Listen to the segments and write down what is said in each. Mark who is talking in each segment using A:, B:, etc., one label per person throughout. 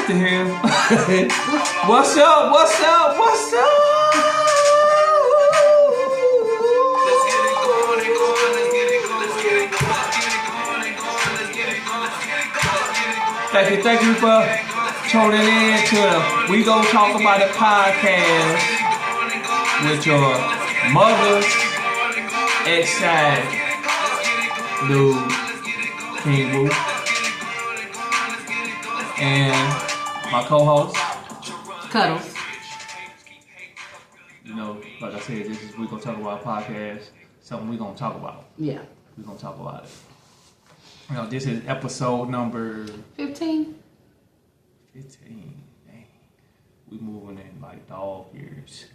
A: What the hell? What's up? What's up? What's up? Thank you for tuning in to the We Gon Talk About It podcast with your mother's ex-side dude, King Woo, and my co-host,
B: Cuddles.
A: You know, like I said, this is We Gon Talk About podcast, something we gonna talk about.
B: Yeah.
A: We gonna talk about it. You know, this is episode number
B: 15.
A: 15. Dang. We moving in like dog years.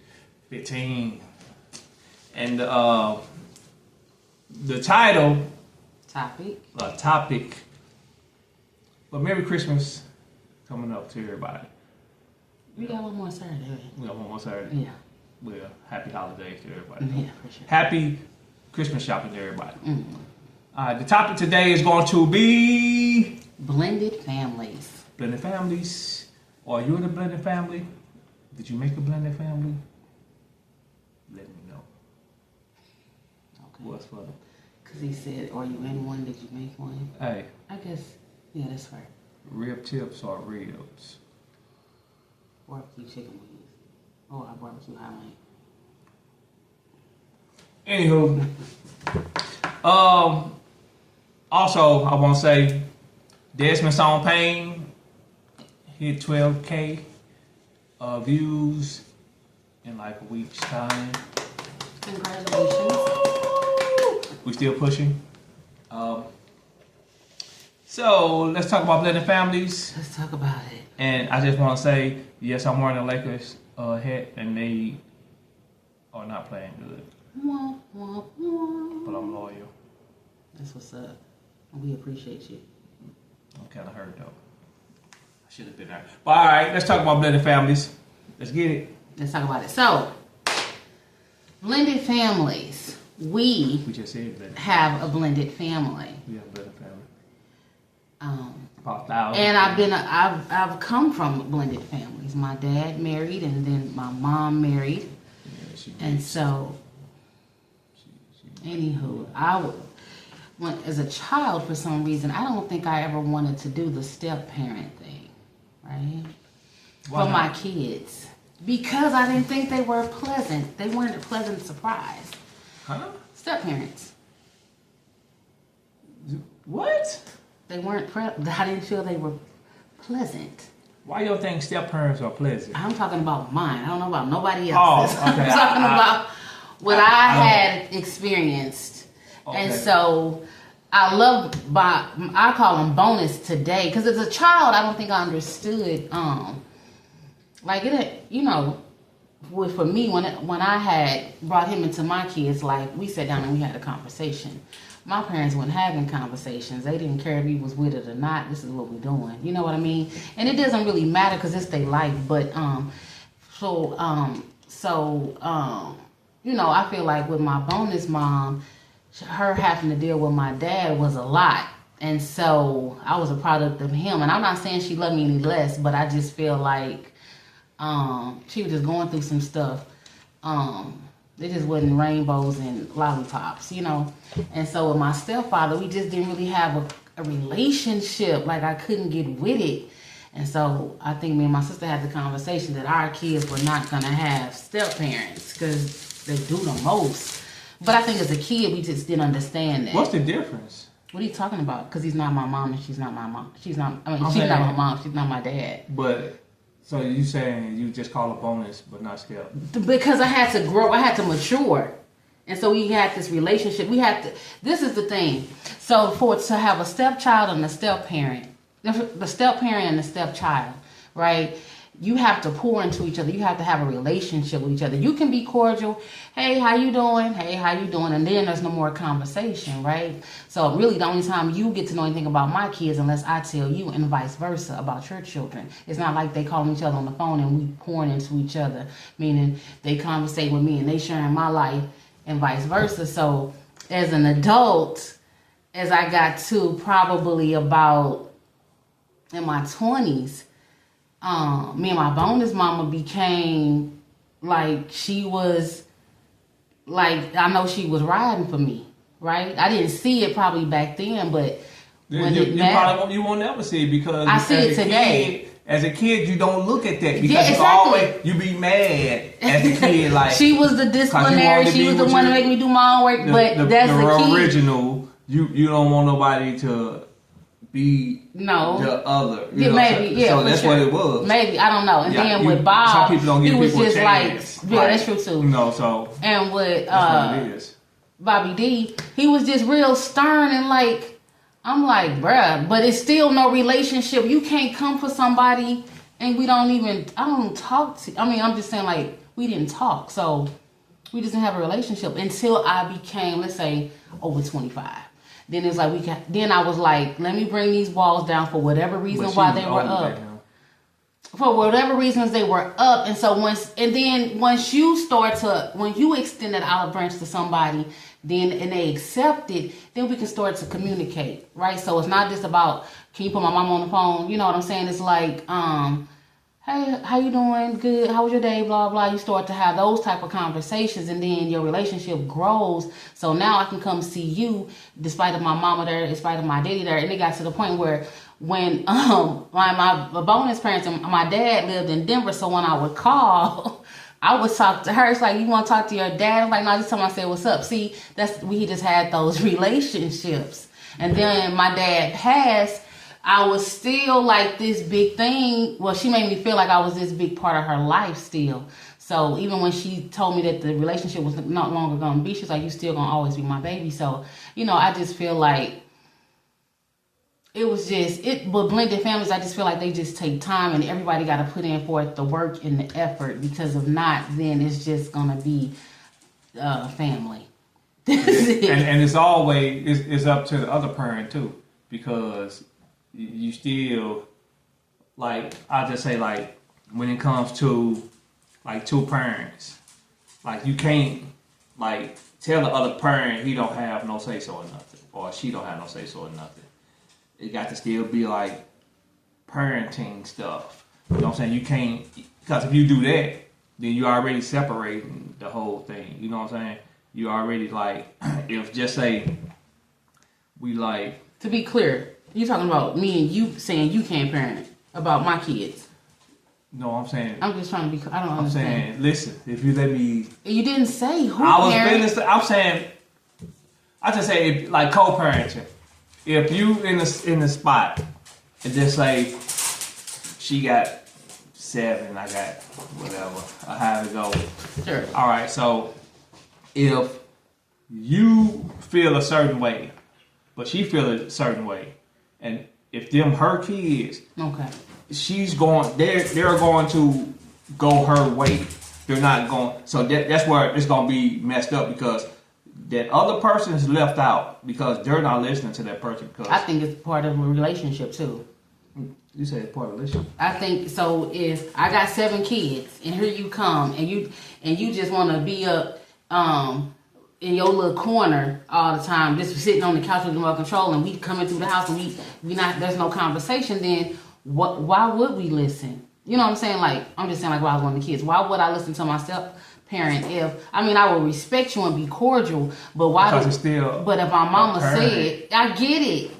A: 15. And the title topic. But Merry Christmas coming up to everybody.
B: We got one more Saturday.
A: We got one more Saturday.
B: Yeah.
A: Well, happy holidays to everybody.
B: Yeah, for sure.
A: Happy Christmas shopping to everybody.
B: Mm-hmm.
A: The topic today is going to be
B: blended families.
A: Blended families. Are you in a blended family? Did you make a blended family? Let me know.
B: Okay.
A: What's funny?
B: Because he said, are you in one? Did you make one?
A: Hey.
B: I guess, yeah, that's fair.
A: Rib tips or ribs?
B: Barbecue chicken wings. Oh, I barbecue Highland.
A: Anywho. Also, I want to say, Desmond Song Payne hit 12K views in like a week's time.
B: Congratulations.
A: We still pushing. So let's talk about blended families.
B: Let's talk about it.
A: And I just want to say, yes, I'm wearing a Lakers hat, and they are not playing good.
B: Wah, wah, wah.
A: But I'm loyal.
B: That's what's up. We appreciate you.
A: I'm kind of hurt though. I should have been there. But all right, let's talk about blended families. Let's get it.
B: Let's talk about it. So, blended families. We
A: just said blended.
B: Have a blended family.
A: We have a blended family. About 1,000.
B: And I've come from blended families. My dad married, and then my mom married.
A: Yeah,
B: and so, anywho, as a child, for some reason, I don't think I ever wanted to do the step-parent thing, right?
A: Why
B: for
A: not?
B: My kids. Because I didn't think they were pleasant. They weren't a pleasant surprise.
A: Huh?
B: Step-parents.
A: What?
B: They weren't, I didn't feel they were pleasant.
A: Why you think step-parents are pleasant?
B: I'm talking about mine. I don't know about nobody else.
A: Oh, okay.
B: I'm talking about what I had experienced.
A: Okay.
B: And so I call them bonus today. Because as a child, I don't think I understood, like it, you know, for me, when I had brought him into my kids' life, we sat down and we had a conversation. My parents weren't having conversations. They didn't care if he was with it or not. This is what we're doing. You know what I mean? And it doesn't really matter because it's their life. But, you know, I feel like with my bonus mom, her having to deal with my dad was a lot. And so I was a product of him. And I'm not saying she loved me any less, but I just feel like she was just going through some stuff. It just wasn't rainbows and lollipops, you know. And so with my stepfather, we just didn't really have a relationship. Like I couldn't get with it. And so I think me and my sister had the conversation that our kids were not going to have step-parents because they do the most. But I think as a kid, we just didn't understand that.
A: What's the difference?
B: What are you talking about? Because he's not my mom and she's not my mom. She's not my mom. She's not my dad.
A: But, so you saying you just call a bonus but not step?
B: Because I had to grow. I had to mature. And so we had this relationship. This is the thing. So to have a stepchild and a step-parent, the step-parent and the stepchild, right? You have to pour into each other. You have to have a relationship with each other. You can be cordial. Hey, how you doing? Hey, how you doing? And then there's no more conversation, right? So really the only time you get to know anything about my kids unless I tell you, and vice versa about your children. It's not like they calling each other on the phone and we pouring into each other, meaning they conversate with me and they sharing my life and vice versa. So as an adult, as I got to probably about in my 20s, me and my bonus mama became like she was like I know she was riding for me, right? I didn't see it probably back then, but when
A: you won't never see it because
B: I see it today.
A: As a kid, you don't look at that because
B: Yeah, exactly.
A: you be mad as a kid. Like
B: she was the disciplinary, she was the one to make me do my own work. But that's the key.
A: Original. You don't want nobody to be the other.
B: Yeah, maybe. Yeah,
A: so that's what it was.
B: Maybe I don't know. And then with Bob,
A: some people don't give
B: he was
A: people
B: just
A: a chance.
B: that's true too.
A: So
B: and with
A: that's what it is.
B: Bobby D, he was just real stern and like. I'm like, bruh, but it's still no relationship. You can't come for somebody and I don't talk to, I'm just saying like, we didn't talk. So we just didn't have a relationship until I became, let's say, over 25. Then it's like, then I was like, let me bring these walls down for whatever reason why they were up. For whatever reasons they were up. And so once you extend that olive branch to somebody, and they accept it, then we can start to communicate, right? So it's not just about, can you put my mom on the phone? You know what I'm saying? It's like, hey, how you doing? Good. How was your day? Blah, blah. You start to have those type of conversations and then your relationship grows. So now I can come see you despite of my mama there, despite of my daddy there. And it got to the point where when my bonus parents and my dad lived in Denver, so when I would call, I would talk to her. It's like, you want to talk to your dad? I'm like, no, just tell me I said, what's up? See, we just had those relationships. And then my dad passed. I was still like this big thing. Well, she made me feel like I was this big part of her life still. So even when she told me that the relationship was no longer going to be, she's like, you still going to always be my baby. So, I just feel like it was but blended families, I just feel like they just take time and everybody got to put in forth the work and the effort, because if not, then it's just going to be family.
A: And it's always, it's up to the other parent too, because you still, like, I just say, like, when it comes to, like, two parents, like, you can't, like, tell the other parent he don't have no say-so or nothing, or she don't have no say-so or nothing. It got to still be like parenting stuff. You know what I'm saying? You can't, because if you do that, then you're already separating the whole thing. You know what I'm saying? You already like, if just say, we like.
B: To be clear, you're talking about me and you saying you can't parent about my kids.
A: No, I'm saying.
B: I'm just trying to be, I don't understand.
A: I'm saying, listen, if you let me.
B: You didn't say who
A: I'm saying, I just say, like, co-parenting. If you in the spot and just say she got 7, I got whatever, I have to go.
B: Sure.
A: All right. So if you feel a certain way, but she feel a certain way, and if them her kids,
B: okay,
A: they're going to go her way. They're not going. So that's where it's going to be messed up, because that other person is left out because they're not listening to that person. Because
B: I think it's part of a relationship too.
A: You say it's part of a relationship.
B: I think so. If I got 7 kids and here you come and you just want to be up in your little corner all the time, just sitting on the couch with remote control, and we coming through the house and we not, there's no conversation, then why would we listen? You know what I'm saying? Like, I'm just saying, like, when I was one of the kids, why would I listen to myself? Parent, I will respect you and be cordial, but but if my mama said, I get it,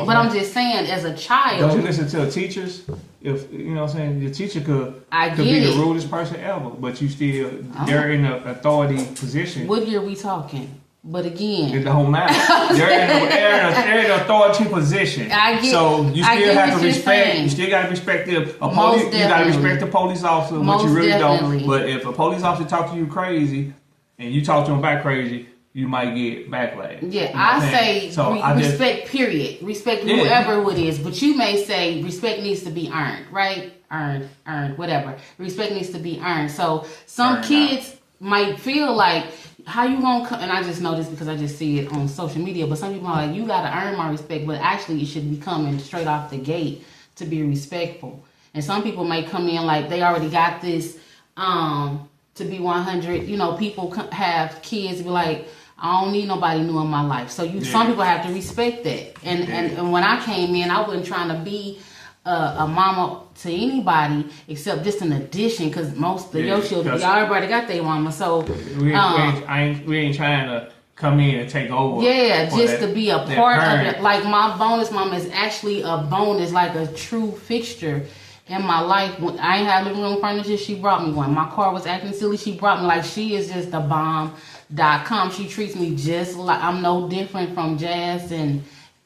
B: but I'm just saying, as a child,
A: don't you listen to teachers? If you know what I'm saying, the teacher could be the rudest person ever, but you still they're in an authority position.
B: What year we talking? But again,
A: it don't matter. They're in an authority position. So you still have to respect. You still got to respect them. You got to respect the police officer, which you really don't. But if a police officer talk to you crazy, and you talk to him back crazy, you might get backlash.
B: Yeah, you know I say respect. Period. Respect whoever it is. But you may say respect needs to be earned, right? Earned, whatever. Respect needs to be earned. So some kids might feel like, how you gonna come? And I just know this because I just see it on social media. But some people are like, you gotta earn my respect. But actually, it should be coming straight off the gate to be respectful. And some people may come in like they already got this to be 100. You know, people have kids be like, I don't need nobody new in my life. So some people have to respect that. And when I came in, I wasn't trying to be a mama to anybody except just an addition, because most of your children, y'all everybody got their mama. So
A: we ain't trying to come in and take over.
B: Yeah, just to be a part of it. Like my bonus mama is actually a bonus, like a true fixture in my life. When I ain't had living room furniture, she brought me one. My car was acting silly, she brought me. Like, she is just a bomb.com. She treats me just like I'm no different from Jazz and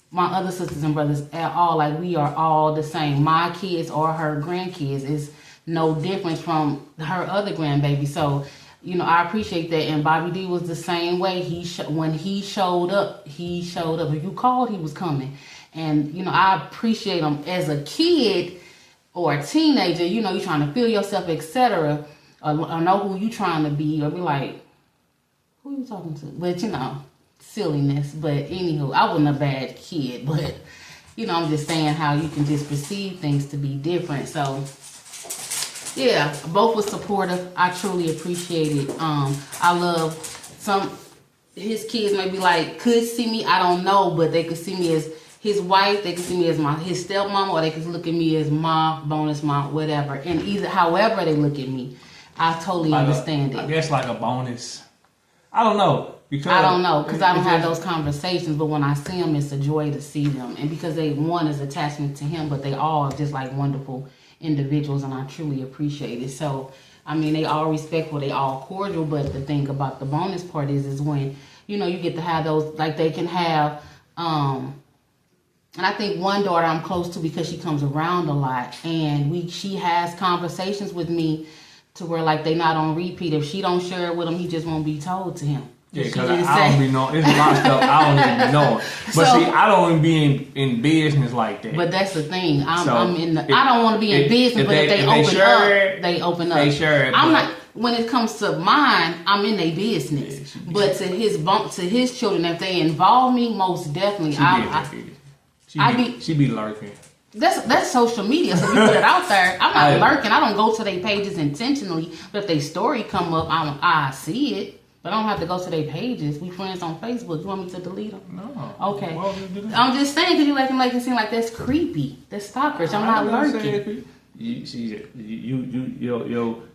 B: my other sisters and brothers at all. Like, we are all the same. My kids or her grandkids is no difference from her other grandbaby. So, you know, I appreciate that. And Bobby D was the same way. When he showed up, he showed up. If you called, he was coming. And, you know, I appreciate him as a kid or a teenager. You know, you're trying to feel yourself, etc. Or know who you trying to be, or be like, who you talking to? But, you know, silliness. But anywho, I wasn't a bad kid. But, you know, I'm just saying how you can just perceive things to be different. So, yeah, both were supportive. I truly appreciate it. I love his kids maybe like could see me, I don't know, but they could see me as his wife, they could see me as his stepmama, or they could look at me as my bonus mom, whatever. And either however they look at me, I totally understand it.
A: I guess like a bonus. I don't know. Because
B: I don't know, because I don't have those conversations, but when I see them, it's a joy to see them. And because one is attachment to him, but they all just like wonderful individuals, and I truly appreciate it. So, I mean, they all respectful, they all cordial, but the thing about the bonus part is when, you know, you get to have those, like they can have, and I think one daughter I'm close to because she comes around a lot, and she has conversations with me to where like they not on repeat. If she don't share it with him, he just won't be told to him.
A: Yeah, because I don't be knowing. There's a lot of stuff I don't even know. But see, I don't even be in business like that.
B: But that's the thing. I don't want to be in business, but if they open up, they open up.
A: They share it.
B: I'm not. When it comes to mine, I'm in their business. Yeah, but to his children, if they involve me, most definitely,
A: she be lurking.
B: That's social media, so you put it out there. I'm not lurking. I don't go to their pages intentionally, but if their story come up, I see it. But I don't have to go to their pages. We friends on Facebook. You want me to delete them?
A: No.
B: Okay. Well, I'm just saying because you acting like it seems like that's creepy. That's stalkerish. I'm not lurking.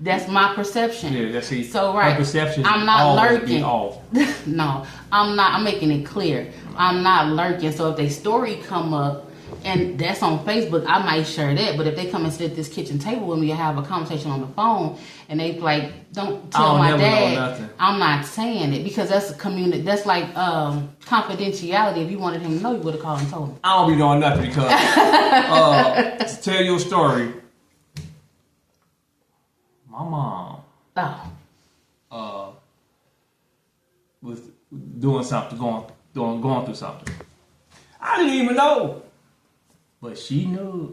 B: That's my perception.
A: Yeah, that's it.
B: So right.
A: Her perception.
B: I'm not lurking.
A: Off.
B: No, I'm not. I'm making it clear. I'm not lurking. So if their story come up, and that's on Facebook, I might share that. But if they come and sit at this kitchen table with me and have a conversation on the phone, and they like, don't tell my dad, I'm not saying it because that's a community. That's like confidentiality. If you wanted him to know, you would have called and told him.
A: I don't be doing nothing because to tell you a story, my mom was doing something, going through something. I didn't even know. But she knew.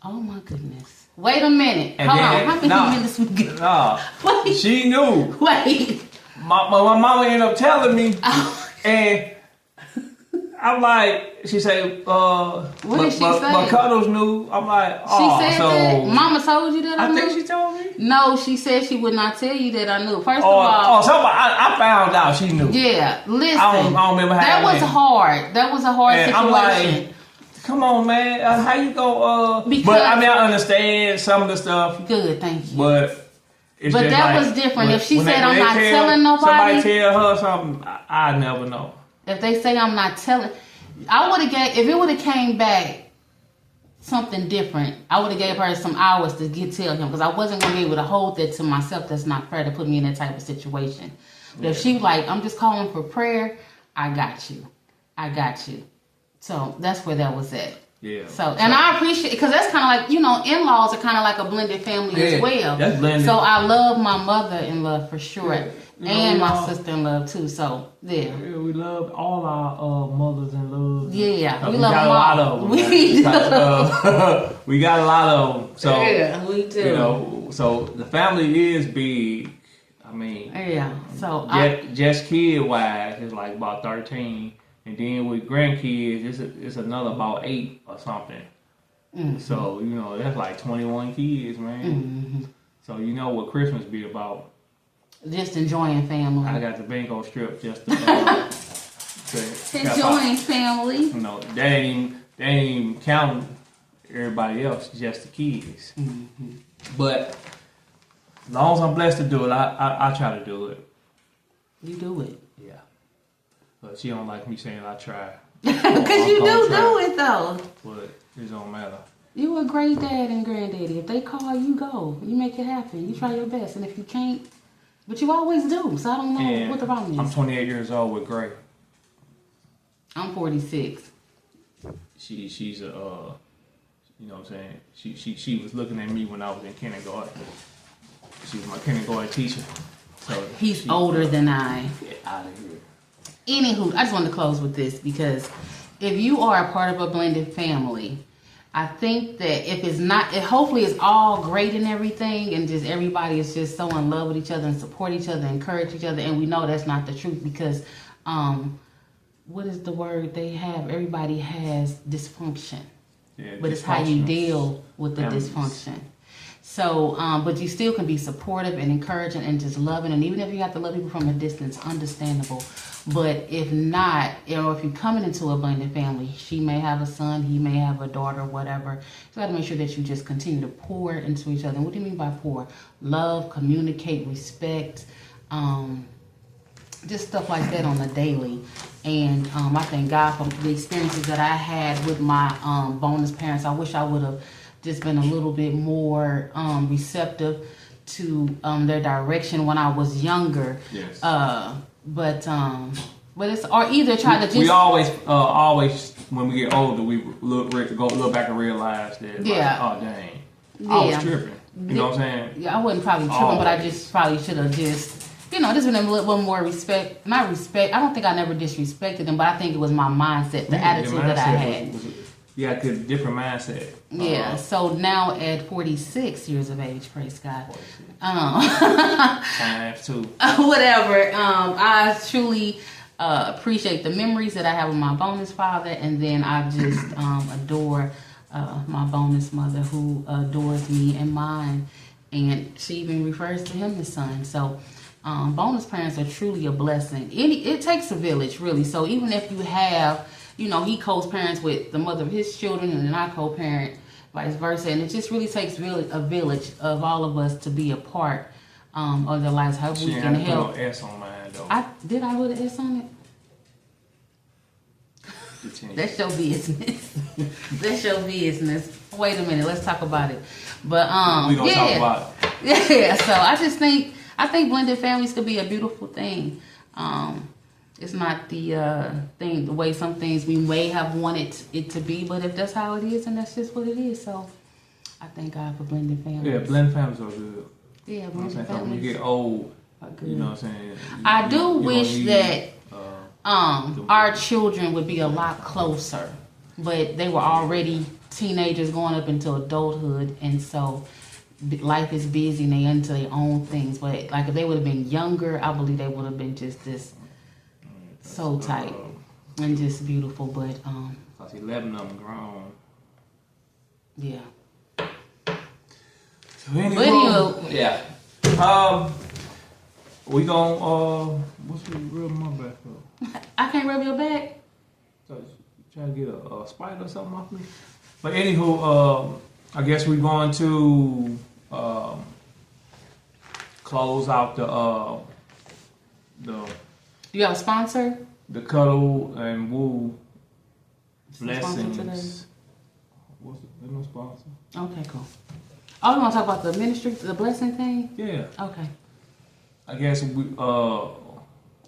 B: Oh my goodness. Wait a minute. Hold on. How many minutes we get? Wait.
A: She knew.
B: Wait.
A: My mama ended up telling me. And I'm like, she said,
B: what did she say?
A: But Cuddles knew. I'm like, oh.
B: She said that? Mama told you that I knew?
A: I think she told me.
B: No, she said she would not tell you that I knew. First of all.
A: Somebody, I found out she knew.
B: Yeah. Listen.
A: I don't remember how
B: that was hard. That was a hard situation.
A: I'm like, come on, man. How you go? But I mean, I understand some of the stuff.
B: Good, thank you.
A: But
B: that was different. If she said I'm not telling nobody,
A: somebody tell her something, I never know.
B: If they say I'm not telling, I would have if it would have came back something different, I would have gave her some hours to tell him because I wasn't gonna be able to hold that to myself. That's not fair to put me in that type of situation. But if she like, I'm just calling for prayer, I got you. So that's where that was at.
A: Yeah.
B: So I appreciate because that's kind of like, you know, in-laws are kind of like a blended family as well.
A: That's blended.
B: So I love my mother-in-law for sure, and my sister-in-law too. So yeah,
A: we love all our mothers-in-laws.
B: Yeah, we
A: love
B: them
A: a lot of them. We got a lot of them. So
B: yeah, we do.
A: You know, so the family is big. I mean,
B: yeah. So
A: just kid-wise, it's like about 13. And then with grandkids, it's another about 8 or something. Mm-hmm. So, you know, that's like 21 kids, man. Mm-hmm. So, you know what Christmas be about.
B: Just enjoying family.
A: I got the bingo strip just to
B: enjoying family.
A: You know, they ain't even counting everybody else, just the kids. Mm-hmm. But as long as I'm blessed to do it, I try to do it.
B: You do it.
A: Yeah. But she don't like me saying I try.
B: Because you do it though.
A: But it don't matter.
B: You a great dad and granddaddy. If they call, you go. You make it happen. You try your best. And if you can't, but you always do. So I don't know what the problem is.
A: I'm 28 years old with Gray.
B: I'm 46.
A: She's a, you know what I'm saying? She was looking at me when I was in kindergarten. She was my kindergarten teacher. So
B: he's older than I.
A: Get out of here.
B: Anywho, I just wanted to close with this because if you are a part of a blended family, I think that if it's not, hopefully it's all great and everything, and just everybody is just so in love with each other and support each other, encourage each other, and we know that's not the truth because, what is the word they have? Everybody has dysfunction, but it's how you deal with the dysfunction. So, but you still can be supportive and encouraging and just loving, and even if you have to love people from a distance, understandable. But if not, or if you're coming into a blended family, she may have a son, he may have a daughter, whatever. You got to make sure that you just continue to pour into each other. And what do you mean by pour? Love, communicate, respect, just stuff like that on the daily. And I thank God for the experiences that I had with my bonus parents. I wish I would have just been a little bit more receptive to their direction when I was younger.
A: Yes.
B: But it's or either try to just.
A: We always when we get older, we look back and realize that.
B: Yeah.
A: Like, oh dang, I was tripping. You know what I'm saying?
B: Yeah, I wasn't probably tripping, but I just probably should have just. Just been a little more respect. Not respect. I don't think I never disrespected them, but I think it was my mindset, the attitude that I had.
A: You got a different mindset.
B: Yeah. So now at 46 years of age, praise God.
A: Times two.
B: Whatever. I truly appreciate the memories that I have with my bonus father, and then I just adore my bonus mother, who adores me and mine, and she even refers to him as son. So. Bonus parents are truly a blessing. It takes a village, really. So even if you have, he co-parents with the mother of his children, and then I co-parent, vice versa. And it just really takes a village of all of us to be a part of their lives. How we can help.
A: Put no S on mine, though.
B: I put an S on it? That's your business. That's your business. Wait a minute, let's talk about it. But
A: we gonna talk about it.
B: Yeah. So I think blended families could be a beautiful thing. It's not the way some things we may have wanted it to be, but if that's how it is, and that's just what it is. So I thank God for blended families.
A: Yeah, blended families are good.
B: Yeah, blended families.
A: When you get old,
B: good.
A: You know what I'm saying?
B: I do wish that our children would be a lot closer, but they were already teenagers going up into adulthood, and so life is busy and they into their own things. But like if they would have been younger, I believe they would have been just this so tight and just beautiful. But
A: 11 of them grown.
B: Yeah.
A: So anyway, yeah. We gon' what's the rub my back up?
B: I can't rub your back.
A: So trying to get a spider or something off me. But anywho, I guess we're going to close out the.
B: You have a sponsor?
A: The Cuddle and Woo Blessings. What's it? There's no sponsor.
B: Okay, cool. Oh, you want to talk about the ministry, the blessing thing?
A: Yeah.
B: Okay.
A: I guess we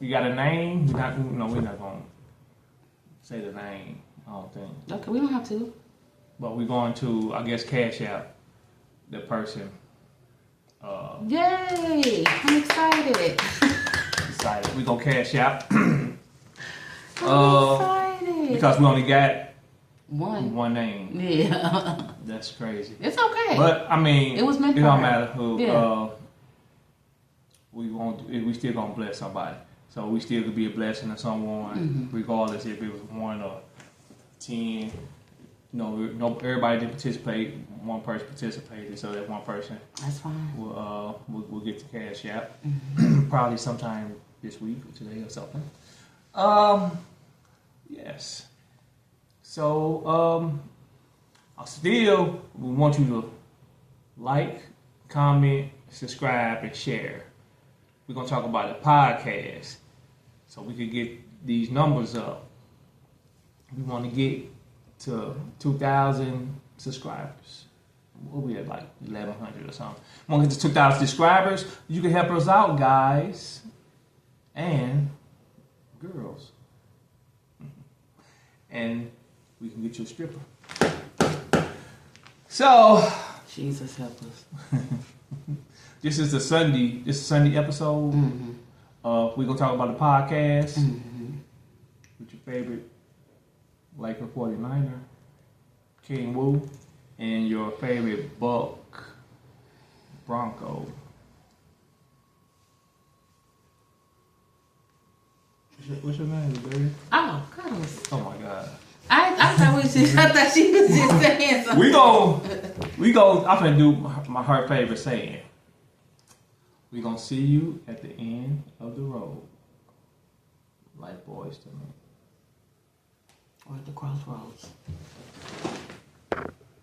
A: got a name. We're not gonna say the name. I don't think.
B: Okay, we don't have to.
A: But we're going to, I guess, cash out the person.
B: Yay! I'm excited.
A: Decided we're gonna cash out.
B: I'm excited.
A: Because we only got
B: one
A: name.
B: Yeah.
A: That's crazy.
B: It's okay.
A: But I mean,
B: it was meant
A: it
B: for
A: don't
B: her.
A: matter who.
B: Yeah.
A: We still gonna bless somebody. So we still could be a blessing to someone, regardless if it was 1 or 10. No, everybody didn't participate. One person participated, so that one person.
B: That's fine.
A: We'll get the cash out probably sometime this week or today or something. Yes. So Still, we want you to like, comment, subscribe, and share. We're going to talk about the podcast so we can get these numbers up. We want to get to 2,000 subscribers. We'll be at like 1,100 or something. We want to get to 2,000 subscribers. You can help us out, guys and girls. And we can get you a stripper. So,
B: Jesus help us.
A: this is the Sunday episode.
B: Mm-hmm.
A: We're gonna talk about the podcast
B: Mm-hmm.
A: with your favorite Laker 49er, King Wu, and your favorite Buck Bronco. What's your name, baby?
B: Oh, Cuddles.
A: Oh my God.
B: I thought she was just saying something.
A: We go. I'm gonna do her favorite saying. We gonna see you at the end of the road, like boys to me.
B: Or at the crossroads.